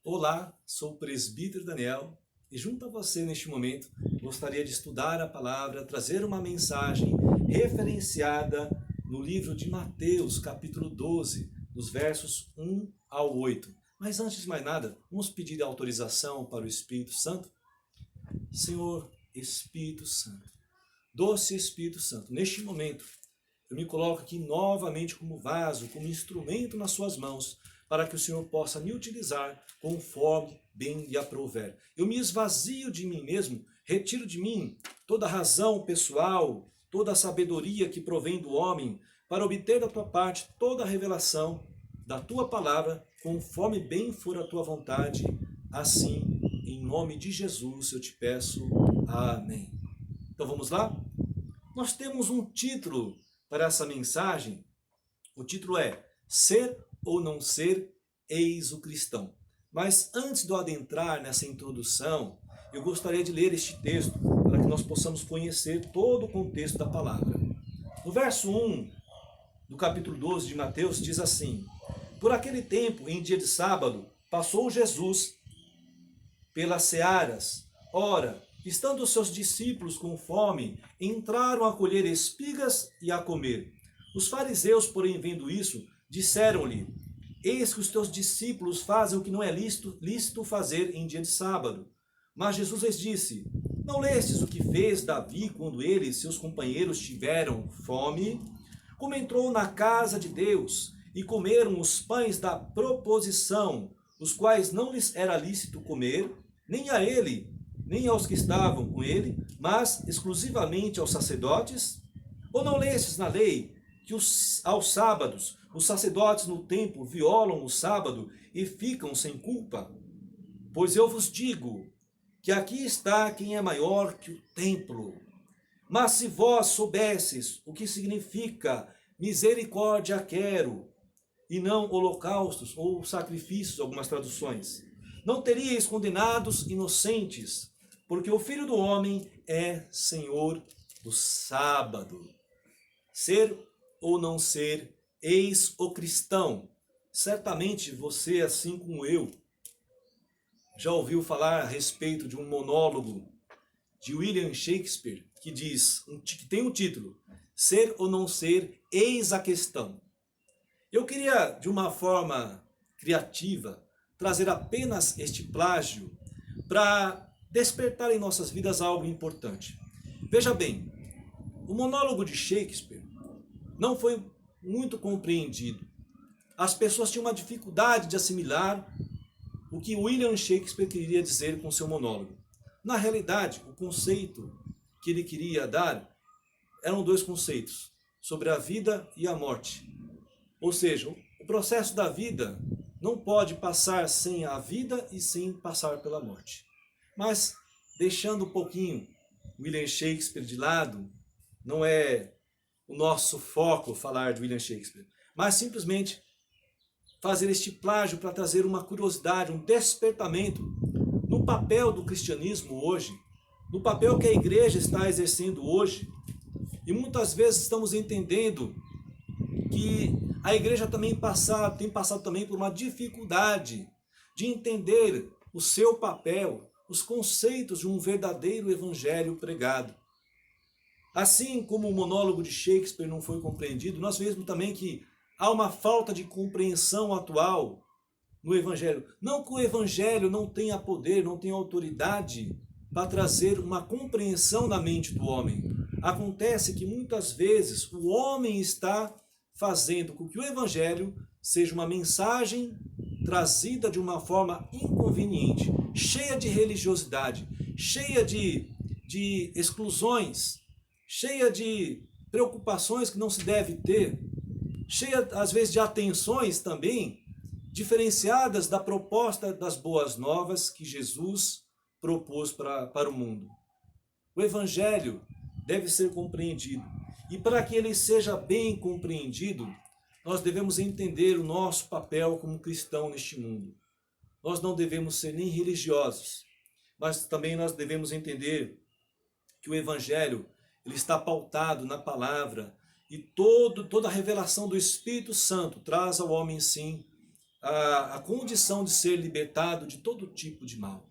Olá, sou o presbítero Daniel e junto a você neste momento gostaria de estudar a palavra, trazer uma mensagem referenciada no livro de Mateus, capítulo 12, dos versos 1 ao 8. Mas antes de mais nada, vamos pedir a autorização para o Espírito Santo. Senhor Espírito Santo, doce Espírito Santo, neste momento eu me coloco aqui novamente como vaso, como instrumento nas suas mãos, para que o Senhor possa me utilizar conforme bem lhe aprouver. Eu me esvazio de mim mesmo, retiro de mim toda a razão pessoal, toda a sabedoria que provém do homem, para obter da tua parte toda a revelação da tua palavra, conforme bem for a tua vontade. Assim, em nome de Jesus, eu te peço. Amém. Então vamos lá? Nós temos um título para essa mensagem. O título é Ser ou Não Ser, Eis o Cristão. Mas antes de eu adentrar nessa introdução, eu gostaria de ler este texto para que nós possamos conhecer todo o contexto da palavra. No verso 1 do capítulo 12 de Mateus diz assim: Por aquele tempo, em dia de sábado, passou Jesus pelas searas. Ora, estando os seus discípulos com fome, entraram a colher espigas e a comer. Os fariseus, porém, vendo isso, disseram-lhe: Eis que os teus discípulos fazem o que não é lícito fazer em dia de sábado. Mas Jesus lhes disse: Não lestes o que fez Davi quando ele e seus companheiros tiveram fome? Como entrou na casa de Deus e comeram os pães da proposição, os quais não lhes era lícito comer, nem a ele, nem aos que estavam com ele, mas exclusivamente aos sacerdotes? Ou não lestes na lei que aos sábados os sacerdotes no templo violam o sábado e ficam sem culpa? Pois eu vos digo que aqui está quem é maior que o templo. Mas se vós soubesses o que significa misericórdia quero, e não holocaustos ou sacrifícios, algumas traduções, não teríeis condenados inocentes, porque o Filho do Homem é Senhor do sábado. Ser ou não ser, eis o cristão. Certamente você, assim como eu, já ouviu falar a respeito de um monólogo de William Shakespeare, que tem um título, Ser ou não ser, eis a questão. Eu queria, de uma forma criativa, trazer apenas este plágio para despertar em nossas vidas algo importante. Veja bem, o monólogo de Shakespeare não foi muito compreendido. As pessoas tinham uma dificuldade de assimilar o que William Shakespeare queria dizer com seu monólogo. Na realidade, o conceito que ele queria dar eram dois conceitos, sobre a vida e a morte. Ou seja, o processo da vida não pode passar sem a vida e sem passar pela morte. Mas, deixando um pouquinho William Shakespeare de lado, não é o nosso foco falar de William Shakespeare, mas simplesmente fazer este plágio para trazer uma curiosidade, um despertamento no papel do cristianismo hoje, no papel que a igreja está exercendo hoje. E muitas vezes estamos entendendo que a igreja também tem passado também por uma dificuldade de entender o seu papel, os conceitos de um verdadeiro evangelho pregado. Assim como o monólogo de Shakespeare não foi compreendido, nós vemos também que há uma falta de compreensão atual no evangelho. Não que o evangelho não tenha poder, não tenha autoridade para trazer uma compreensão na mente do homem. Acontece que muitas vezes o homem está fazendo com que o evangelho seja uma mensagem trazida de uma forma inconveniente, cheia de religiosidade, cheia de exclusões, cheia de preocupações que não se deve ter, cheia às vezes de atenções também diferenciadas da proposta das boas novas que Jesus propôs para o mundo. O evangelho deve ser compreendido. E para que ele seja bem compreendido, nós devemos entender o nosso papel como cristão neste mundo. Nós não devemos ser nem religiosos, mas também nós devemos entender que o evangelho ele está pautado na palavra e toda a revelação do Espírito Santo traz ao homem, sim, a condição de ser libertado de todo tipo de mal.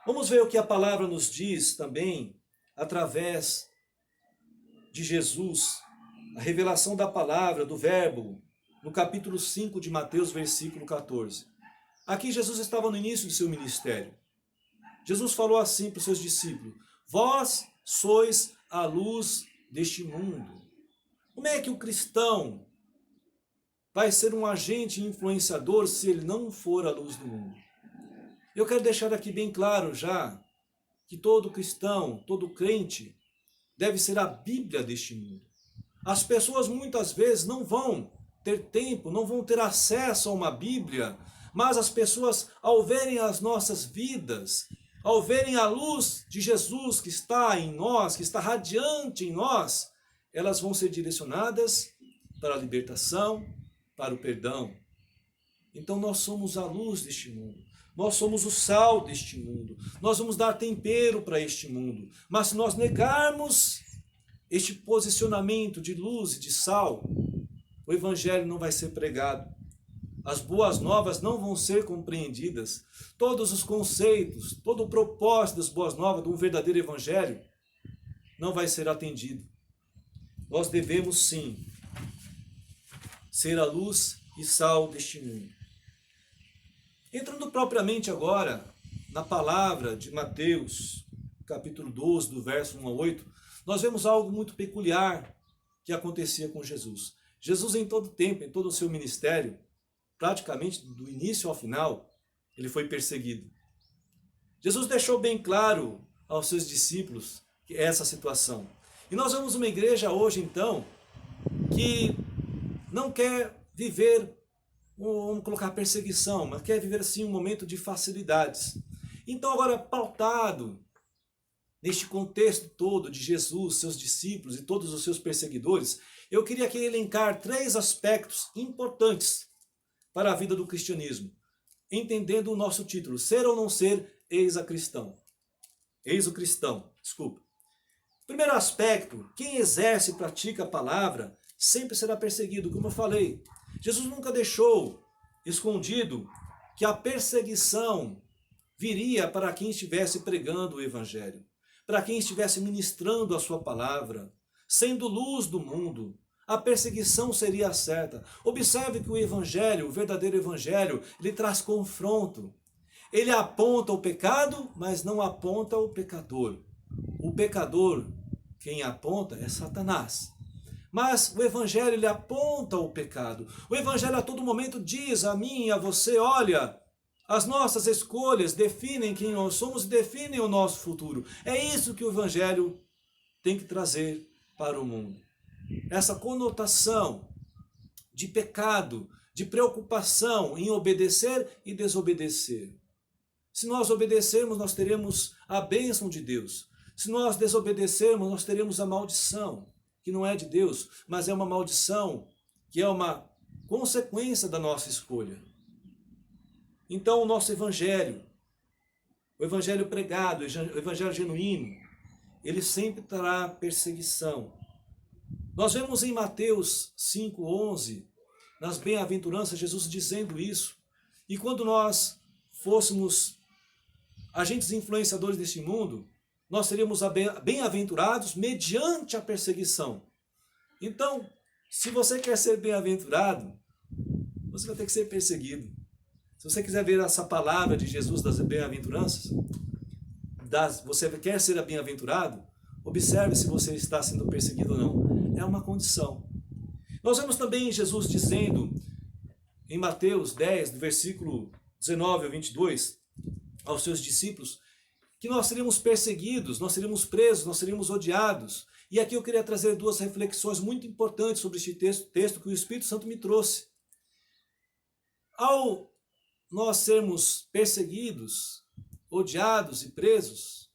Vamos ver o que a palavra nos diz também através de Jesus, a revelação da palavra, do verbo, no capítulo 5 de Mateus, versículo 14. Aqui Jesus estava no início do seu ministério. Jesus falou assim para os seus discípulos: vós sois a luz deste mundo. Como é que o cristão vai ser um agente influenciador se ele não for a luz do mundo? Eu quero deixar aqui bem claro já que todo cristão, todo crente, deve ser a Bíblia deste mundo. As pessoas muitas vezes não vão ter tempo, não vão ter acesso a uma Bíblia, mas as pessoas, ao verem as nossas vidas, ao verem a luz de Jesus que está em nós, que está radiante em nós, elas vão ser direcionadas para a libertação, para o perdão. Então nós somos a luz deste mundo. Nós somos o sal deste mundo. Nós vamos dar tempero para este mundo. Mas se nós negarmos este posicionamento de luz e de sal, o evangelho não vai ser pregado. As boas novas não vão ser compreendidas. Todos os conceitos, todo o propósito das boas novas, de um verdadeiro evangelho, não vai ser atendido. Nós devemos sim ser a luz e sal deste mundo. Entrando propriamente agora na palavra de Mateus, capítulo 12, do verso 1 a 8, nós vemos algo muito peculiar que acontecia com Jesus. Jesus, em todo tempo, em todo o seu ministério, praticamente do início ao final, ele foi perseguido. Jesus deixou bem claro aos seus discípulos essa situação. E nós vemos uma igreja hoje, então, que não quer viver, vamos colocar perseguição, mas quer viver assim um momento de facilidades. Então agora, pautado neste contexto todo de Jesus, seus discípulos e todos os seus perseguidores, eu queria aqui elencar 3 aspectos importantes para a vida do cristianismo, entendendo o nosso título: ser ou não ser ex-cristão. Ex-cristão, desculpa. Primeiro aspecto: quem exerce e pratica a palavra sempre será perseguido, como eu falei. Jesus nunca deixou escondido que a perseguição viria para quem estivesse pregando o evangelho, para quem estivesse ministrando a sua palavra, sendo luz do mundo. A perseguição seria certa. Observe que o evangelho, o verdadeiro evangelho, ele traz confronto. Ele aponta o pecado, mas não aponta o pecador. O pecador, quem aponta é Satanás. Mas o evangelho, ele aponta o pecado. O evangelho a todo momento diz a mim e a você: olha, as nossas escolhas definem quem nós somos e definem o nosso futuro. É isso que o evangelho tem que trazer para o mundo. Essa conotação de pecado, de preocupação em obedecer e desobedecer. Se nós obedecermos, nós teremos a bênção de Deus. Se nós desobedecermos, nós teremos a maldição, que não é de Deus, mas é uma maldição que é uma consequência da nossa escolha. Então o nosso evangelho, o evangelho pregado, o evangelho genuíno, ele sempre trará perseguição. Nós vemos em Mateus 5:11, nas bem-aventuranças, Jesus dizendo isso. E quando nós fôssemos agentes influenciadores deste mundo, nós seríamos bem-aventurados mediante a perseguição. Então, se você quer ser bem-aventurado, você vai ter que ser perseguido. Se você quiser ver essa palavra de Jesus das bem-aventuranças, você quer ser bem-aventurado, observe se você está sendo perseguido ou não. É uma condição. Nós vemos também Jesus dizendo, em Mateus 10, do versículo 19 ao 22, aos seus discípulos, que nós seríamos perseguidos, nós seríamos presos, nós seríamos odiados. E aqui eu queria trazer 2 reflexões muito importantes sobre este texto que o Espírito Santo me trouxe. Ao nós sermos perseguidos, odiados e presos,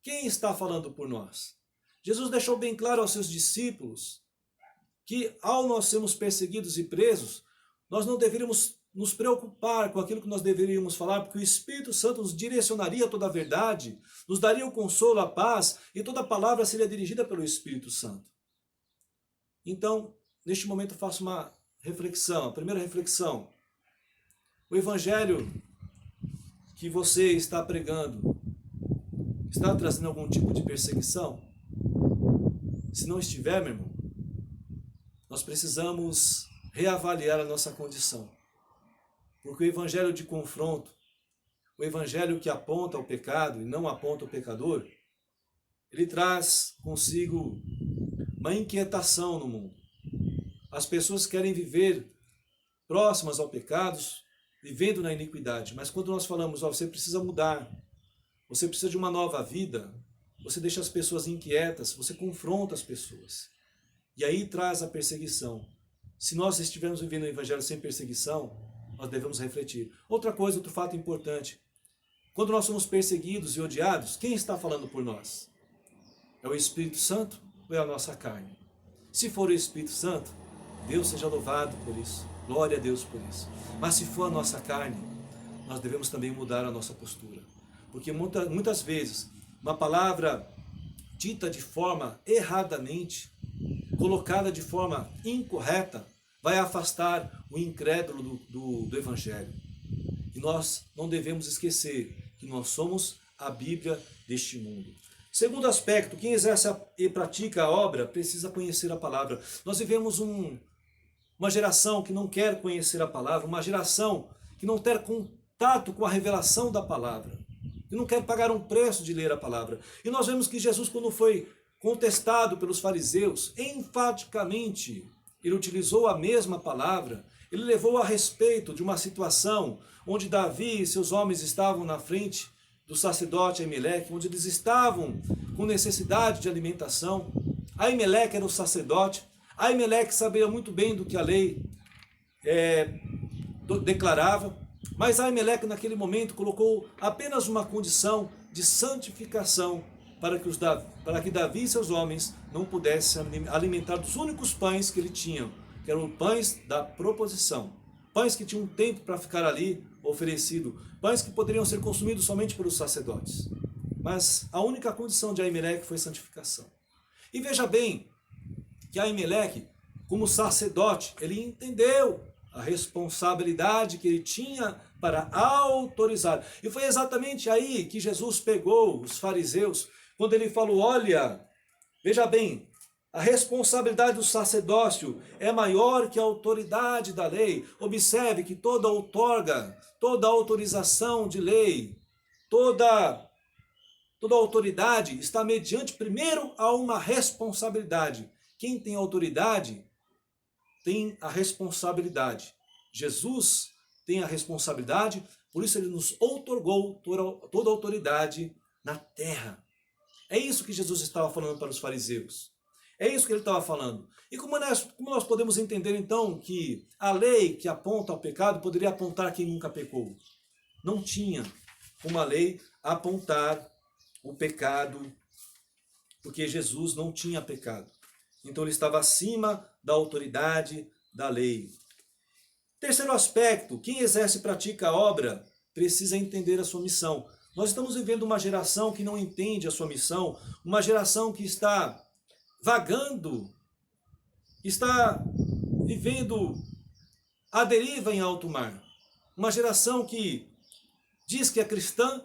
quem está falando por nós? Jesus deixou bem claro aos seus discípulos que ao nós sermos perseguidos e presos, nós não deveríamos nos preocupar com aquilo que nós deveríamos falar, porque o Espírito Santo nos direcionaria toda a verdade, nos daria o consolo, a paz, e toda a palavra seria dirigida pelo Espírito Santo. Então, neste momento eu faço uma reflexão, a primeira reflexão: O evangelho que você está pregando está trazendo algum tipo de perseguição? Se não estiver, meu irmão, nós precisamos reavaliar a nossa condição. Porque o evangelho de confronto, o evangelho que aponta o pecado e não aponta o pecador, ele traz consigo uma inquietação no mundo. As pessoas querem viver próximas ao pecado, vivendo na iniquidade. Mas quando nós falamos, você precisa mudar, você precisa de uma nova vida, você deixa as pessoas inquietas, você confronta as pessoas. E aí traz a perseguição. Se nós estivermos vivendo o evangelho sem perseguição, nós devemos refletir. Outra coisa, outro fato importante. Quando nós somos perseguidos e odiados, quem está falando por nós? É o Espírito Santo ou é a nossa carne? Se for o Espírito Santo, Deus seja louvado por isso. Glória a Deus por isso. Mas se for a nossa carne, nós devemos também mudar a nossa postura. Porque muitas vezes, uma palavra dita de forma erradamente, colocada de forma incorreta, vai afastar o incrédulo do Evangelho. E nós não devemos esquecer que nós somos a Bíblia deste mundo. Segundo aspecto, quem exerce e pratica a obra precisa conhecer a palavra. Nós vivemos uma geração que não quer conhecer a palavra, uma geração que não tem contato com a revelação da palavra, que não quer pagar um preço de ler a palavra. E nós vemos que Jesus, quando foi contestado pelos fariseus, enfaticamente, ele utilizou a mesma palavra, ele levou a respeito de uma situação onde Davi e seus homens estavam na frente do sacerdote Aimeleque, onde eles estavam com necessidade de alimentação. Aimeleque era o sacerdote, Aimeleque sabia muito bem do que a lei declarava, mas Aimeleque naquele momento colocou apenas uma condição de santificação para que Davi e seus homens não pudessem alimentar dos únicos pães que ele tinha, que eram pães da proposição, pães que tinham um tempo para ficar ali oferecido, pães que poderiam ser consumidos somente pelos sacerdotes. Mas a única condição de Aimeleque foi santificação. E veja bem que Aimeleque, como sacerdote, ele entendeu a responsabilidade que ele tinha para autorizar. E foi exatamente aí que Jesus pegou os fariseus, quando ele falou, olha, veja bem, a responsabilidade do sacerdócio é maior que a autoridade da lei. Observe que toda outorga, toda autorização de lei, toda autoridade está mediante primeiro a uma responsabilidade. Quem tem autoridade tem a responsabilidade. Jesus tem a responsabilidade, por isso ele nos outorgou toda a autoridade na terra. É isso que Jesus estava falando para os fariseus. É isso que ele estava falando. E como nós podemos entender então que a lei que aponta ao pecado poderia apontar quem nunca pecou? Não tinha uma lei apontar o pecado, porque Jesus não tinha pecado. Então ele estava acima da autoridade da lei. Terceiro aspecto, quem exerce e pratica a obra precisa entender a sua missão. Nós estamos vivendo uma geração que não entende a sua missão, uma geração que está vagando, está vivendo à deriva em alto mar. Uma geração que diz que é cristã,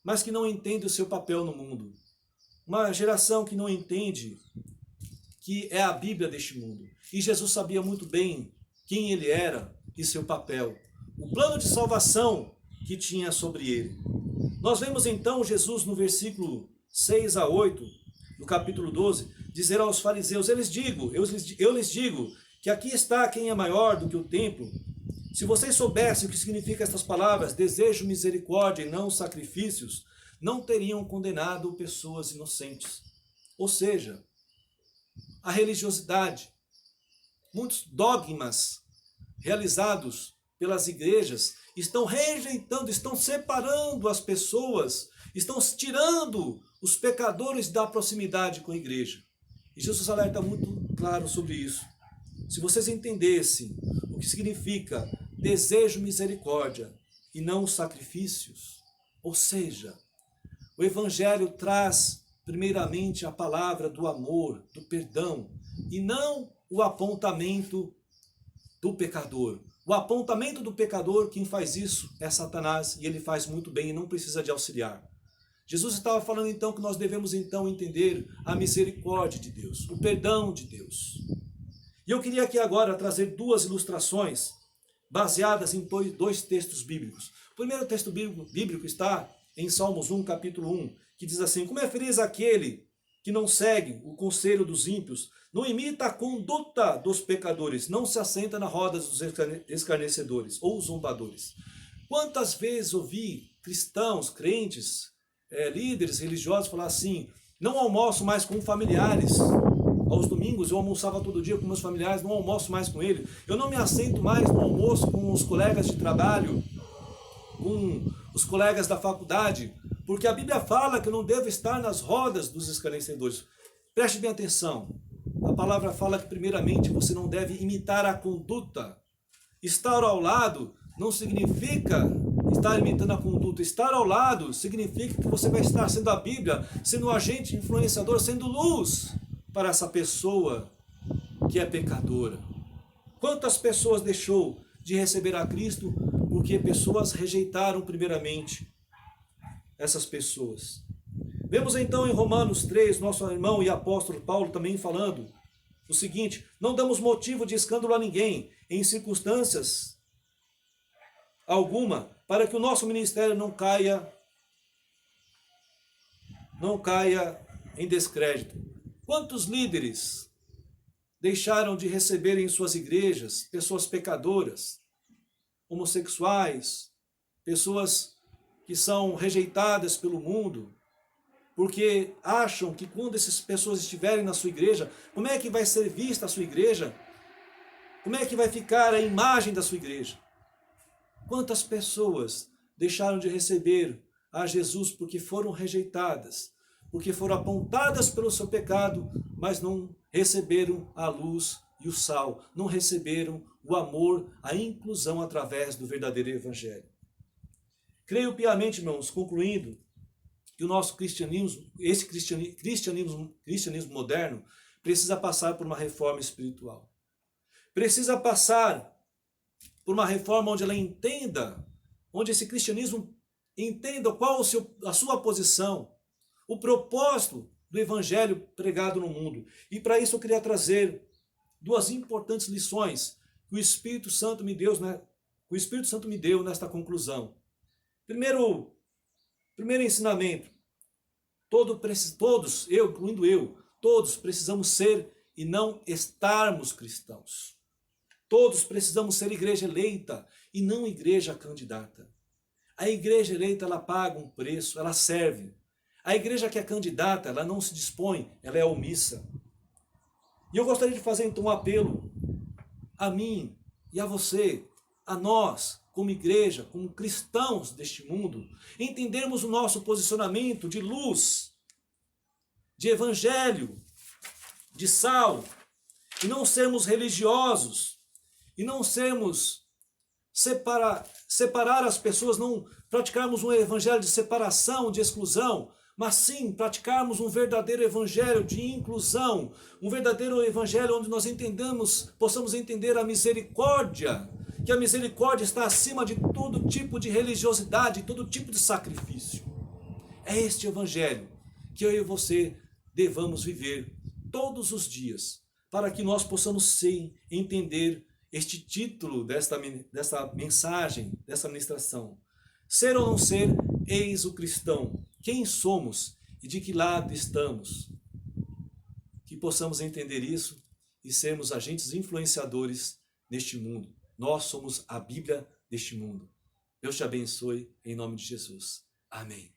mas que não entende o seu papel no mundo. Uma geração que não entende que é a Bíblia deste mundo. E Jesus sabia muito bem quem ele era e seu papel. O plano de salvação que tinha sobre ele. Nós vemos então Jesus no versículo 6 a 8, no capítulo 12, dizer aos fariseus, eu lhes digo que aqui está quem é maior do que o templo. Se vocês soubessem o que significa estas palavras, desejo misericórdia e não sacrifícios, não teriam condenado pessoas inocentes. Ou seja, a religiosidade, muitos dogmas realizados pelas igrejas estão rejeitando, estão separando as pessoas, estão tirando os pecadores da proximidade com a igreja. E Jesus alerta muito claro sobre isso. Se vocês entendessem o que significa desejo misericórdia e não sacrifícios, ou seja, o Evangelho traz primeiramente a palavra do amor, do perdão, e não o apontamento do pecador. O apontamento do pecador, quem faz isso é Satanás, e ele faz muito bem e não precisa de auxiliar. Jesus estava falando então que nós devemos então entender a misericórdia de Deus, o perdão de Deus. E eu queria aqui agora trazer duas ilustrações baseadas em dois textos bíblicos. O primeiro texto bíblico está em Salmos 1, capítulo 1, que diz assim: como é feliz aquele que não segue o conselho dos ímpios, não imita a conduta dos pecadores, não se assenta na roda dos escarnecedores ou zombadores. Quantas vezes ouvi cristãos, crentes, líderes religiosos falar assim: não almoço mais com familiares. Aos domingos eu almoçava todo dia com meus familiares, não almoço mais com eles. Eu não me assento mais no almoço com os colegas de trabalho, com os colegas da faculdade, porque a Bíblia fala que eu não devo estar nas rodas dos escarnecedores. Preste bem atenção. A palavra fala que primeiramente você não deve imitar a conduta. Estar ao lado não significa estar imitando a conduta. Estar ao lado significa que você vai estar sendo a Bíblia, sendo um agente influenciador, sendo luz para essa pessoa que é pecadora. Quantas pessoas deixou de receber a Cristo porque pessoas rejeitaram primeiramente essas pessoas? Vemos então em Romanos 3, nosso irmão e apóstolo Paulo também falando o seguinte: não damos motivo de escândalo a ninguém, em circunstâncias alguma, para que o nosso ministério não caia em descrédito. Quantos líderes deixaram de receber em suas igrejas pessoas pecadoras, homossexuais, pessoas que são rejeitadas pelo mundo, porque acham que quando essas pessoas estiverem na sua igreja, como é que vai ser vista a sua igreja? Como é que vai ficar a imagem da sua igreja? Quantas pessoas deixaram de receber a Jesus porque foram rejeitadas, porque foram apontadas pelo seu pecado, mas não receberam a luz e o sal, não receberam o amor, a inclusão através do verdadeiro evangelho. Creio piamente, irmãos, concluindo, que o nosso cristianismo, esse cristianismo moderno, precisa passar por uma reforma espiritual. Precisa passar por uma reforma onde ela entenda, onde esse cristianismo entenda qual a sua posição, o propósito do evangelho pregado no mundo. E para isso eu queria trazer duas importantes lições que o Espírito Santo me deu nesta conclusão. Primeiro ensinamento: todos, eu, incluindo eu, todos precisamos ser e não estarmos cristãos. Todos precisamos ser igreja eleita e não igreja candidata. A igreja eleita, ela paga um preço, ela serve. A igreja que é candidata, ela não se dispõe, ela é omissa. E eu gostaria de fazer então um apelo a mim e a você, a nós, como igreja, como cristãos deste mundo, entendermos o nosso posicionamento de luz, de evangelho, de sal, e não sermos religiosos, e não sermos separar as pessoas, não praticarmos um evangelho de separação, de exclusão, mas sim praticarmos um verdadeiro evangelho de inclusão, um verdadeiro evangelho onde nós possamos entender a misericórdia, que a misericórdia está acima de todo tipo de religiosidade, todo tipo de sacrifício. É este evangelho que eu e você devamos viver todos os dias, para que nós possamos sim entender este título desta mensagem, dessa ministração. Ser ou não ser, eis o cristão. Quem somos e de que lado estamos? Que possamos entender isso e sermos agentes influenciadores neste mundo. Nós somos a Bíblia deste mundo. Deus te abençoe em nome de Jesus. Amém.